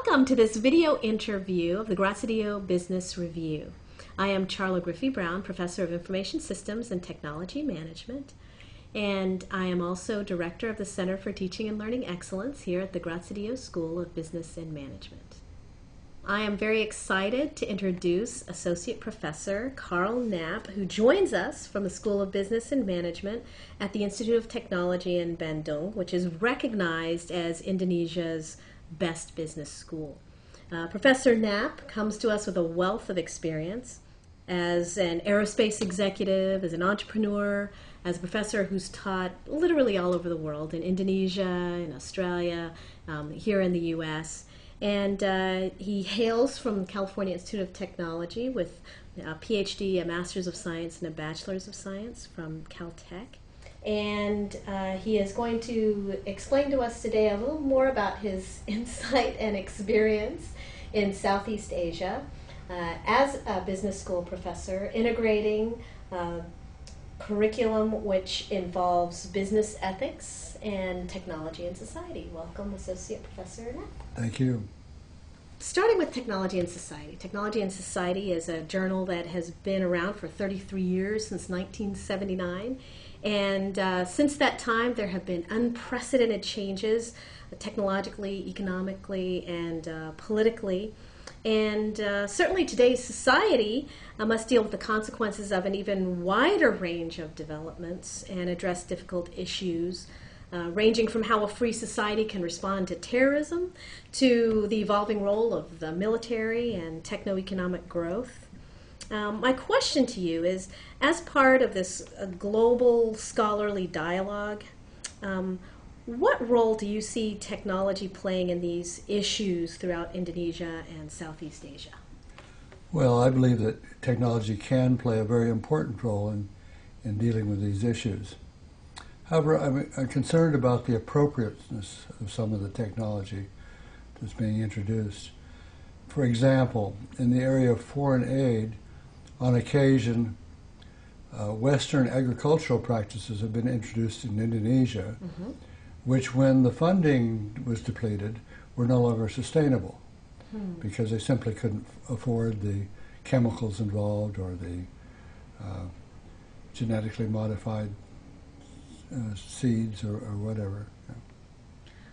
Welcome to this video interview of the Graziadio Business Review. I am Charla Griffey-Brown, Professor of Information Systems and Technology Management, and I am also Director of the Center for Teaching and Learning Excellence here at the Graziadio School of Business and Management. I am very excited to introduce Associate Professor Karl Knapp, who joins us from the School of Business and Management at the Institute of Technology in Bandung, which is recognized as Indonesia's best business school. Professor Knapp comes to us with a wealth of experience as an aerospace executive, as an entrepreneur, as a professor who's taught literally all over the world, in Indonesia, in Australia, here in the U.S., and he hails from California Institute of Technology with a PhD, a Master's of Science, and a Bachelor's of Science from Caltech. And he is going to explain to us today a little more about his insight and experience in Southeast Asia as a business school professor, integrating curriculum which involves business ethics and technology and society. Welcome, Associate Professor Knapp. Thank you. Starting with Technology and Society. Technology and Society is a journal that has been around for 33 years, since 1979. And since that time, there have been unprecedented changes technologically, economically, and politically. And certainly today's society must deal with the consequences of an even wider range of developments and address difficult issues, ranging from how a free society can respond to terrorism to the evolving role of the military and techno-economic growth. My question to you is, as part of this global scholarly dialogue, what role do you see technology playing in these issues throughout Indonesia and Southeast Asia? Well, I believe that technology can play a very important role in dealing with these issues. However, I'm concerned about the appropriateness of some of the technology that's being introduced. For example, in the area of foreign aid, on occasion, Western agricultural practices have been introduced in Indonesia, which, when the funding was depleted, were no longer sustainable because they simply couldn't afford the chemicals involved or the genetically modified seeds or whatever. Yeah.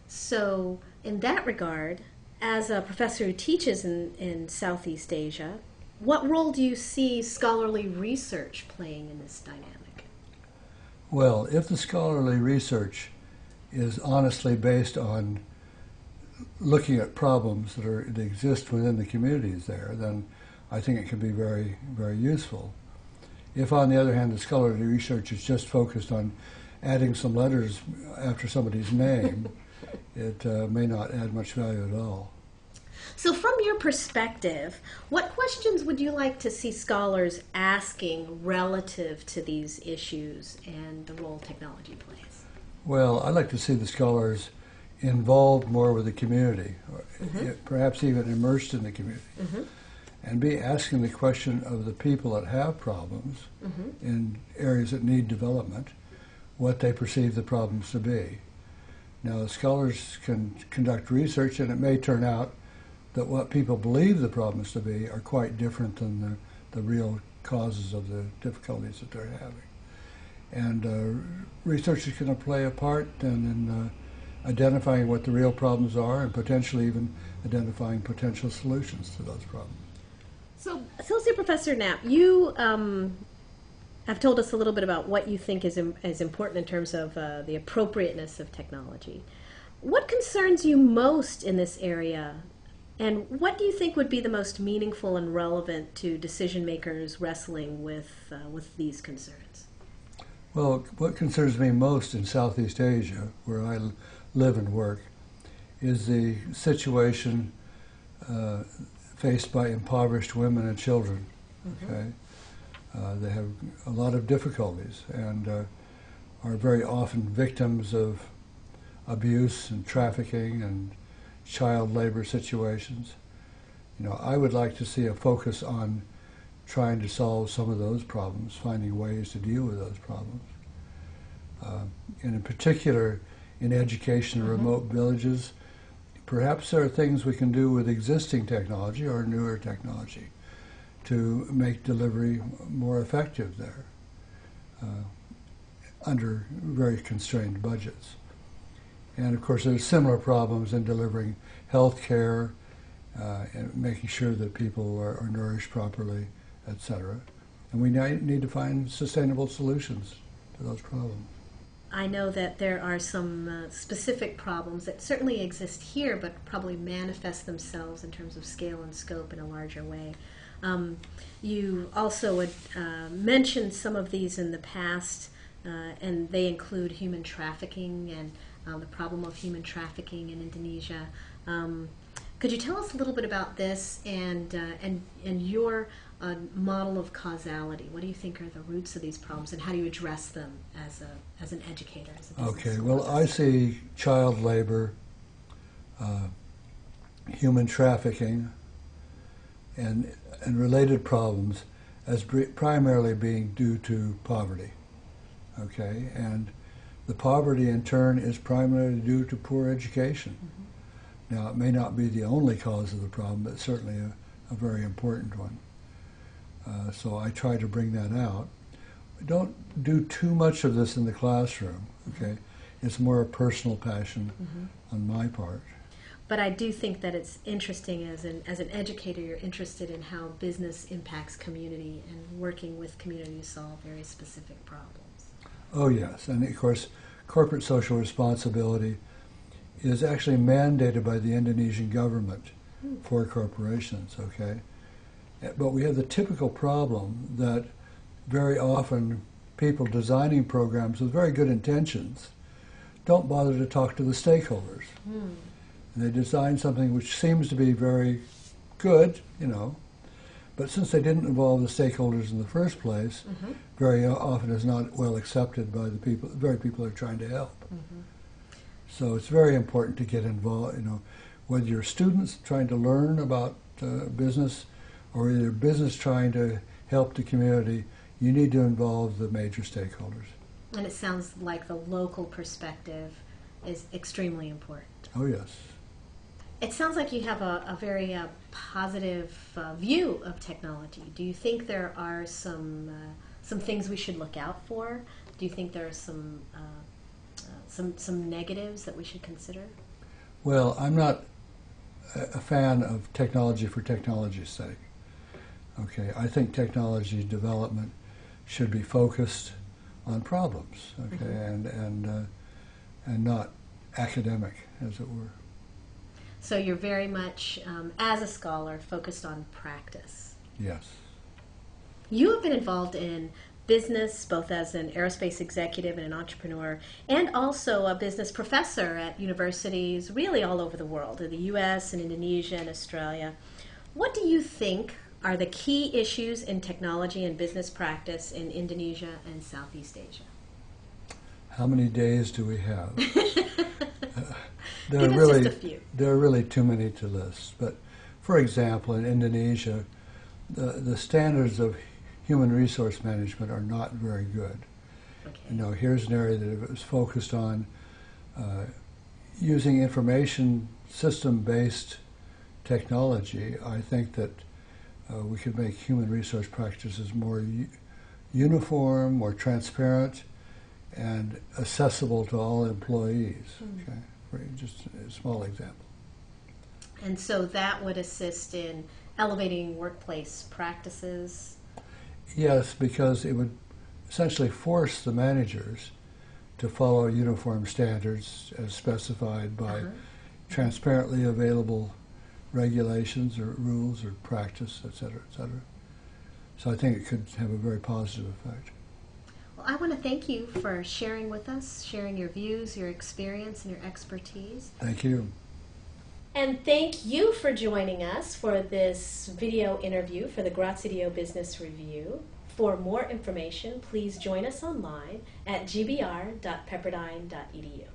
So, in that regard, as a professor who teaches in Southeast Asia, what role do you see scholarly research playing in this dynamic? Well, if the scholarly research is honestly based on looking at problems that exist within the communities there, then I think it can be very, very useful. If, on the other hand, the scholarly research is just focused on adding some letters after somebody's name, it may not add much value at all. So from your perspective, what questions would you like to see scholars asking relative to these issues and the role technology plays? Well, I'd like to see the scholars involved more with the community, or perhaps even immersed in the community, and be asking the question of the people that have problems in areas that need development, what they perceive the problems to be. Now, the scholars can conduct research, and it may turn out that what people believe the problems to be are quite different than the real causes of the difficulties that they're having. And researchers can play a part in identifying what the real problems are and potentially even identifying potential solutions to those problems. So, Associate Professor Knapp, you have told us a little bit about what you think is important in terms of the appropriateness of technology. What concerns you most in this area? And what do you think would be the most meaningful and relevant to decision makers wrestling with these concerns? Well, what concerns me most in Southeast Asia, where I live and work, is the situation faced by impoverished women and children. Okay, they have a lot of difficulties and are very often victims of abuse and trafficking and child labor situations. You know, I would like to see a focus on trying to solve some of those problems, finding ways to deal with those problems. And in particular, in education in remote villages, perhaps there are things we can do with existing technology or newer technology to make delivery more effective there under very constrained budgets. And of course, there's similar problems in delivering health care and making sure that people are nourished properly, etc. And we need to find sustainable solutions to those problems. I know that there are some specific problems that certainly exist here, but probably manifest themselves in terms of scale and scope in a larger way. You also had mentioned some of these in the past, and they include human trafficking and the problem of human trafficking in Indonesia. Could you tell us a little bit about this and your model of causality? What do you think are the roots of these problems, and how do you address them as an educator, as a business Okay, well, I see child labor, human trafficking, and related problems as primarily being due to poverty. Okay, and the poverty in turn is primarily due to poor education. Mm-hmm. Now, it may not be the only cause of the problem, but certainly a very important one. So I try to bring that out. Don't do too much of this in the classroom, okay? It's more a personal passion on my part. But I do think that it's interesting as an educator, you're interested in how business impacts community and working with community to solve very specific problems. Oh yes, and of course corporate social responsibility is actually mandated by the Indonesian government for corporations, okay? But we have the typical problem that very often people designing programs with very good intentions don't bother to talk to the stakeholders. And they design something which seems to be very good, you know, but since they didn't involve the stakeholders in the first place, very often is not well accepted by the people, very people they're trying to help. So it's very important to get involved, you know, whether you're students trying to learn about business or either business trying to help the community, you need to involve the major stakeholders. And it sounds like the local perspective is extremely important. Oh yes. It sounds like you have a very positive view of technology. Do you think there are some things we should look out for? Do you think there are some negatives that we should consider? Well, I'm not a fan of technology for technology's sake. Okay, I think technology development should be focused on problems, okay, and not academic, as it were. So you're very much, as a scholar, focused on practice. Yes. You have been involved in business, both as an aerospace executive and an entrepreneur, and also a business professor at universities really all over the world, in the U.S. and Indonesia and Australia. What do you think are the key issues in technology and business practice in Indonesia and Southeast Asia? How many days do we have? Give us just a few. There are really too many to list. But for example, in Indonesia, the standards of human resource management are not very good. Okay. You know, here's an area that was focused on using information system-based technology. I think that we could make human resource practices more uniform, more transparent, and accessible to all employees. Okay, for just a small example. And so that would assist in elevating workplace practices? Yes, because it would essentially force the managers to follow uniform standards as specified by transparently available regulations or rules or practice, et cetera, et cetera. So I think it could have a very positive effect. Well, I want to thank you for sharing with us, sharing your views, your experience, and your expertise. Thank you. And thank you for joining us for this video interview for the Graziadio Business Review. For more information, please join us online at gbr.pepperdine.edu.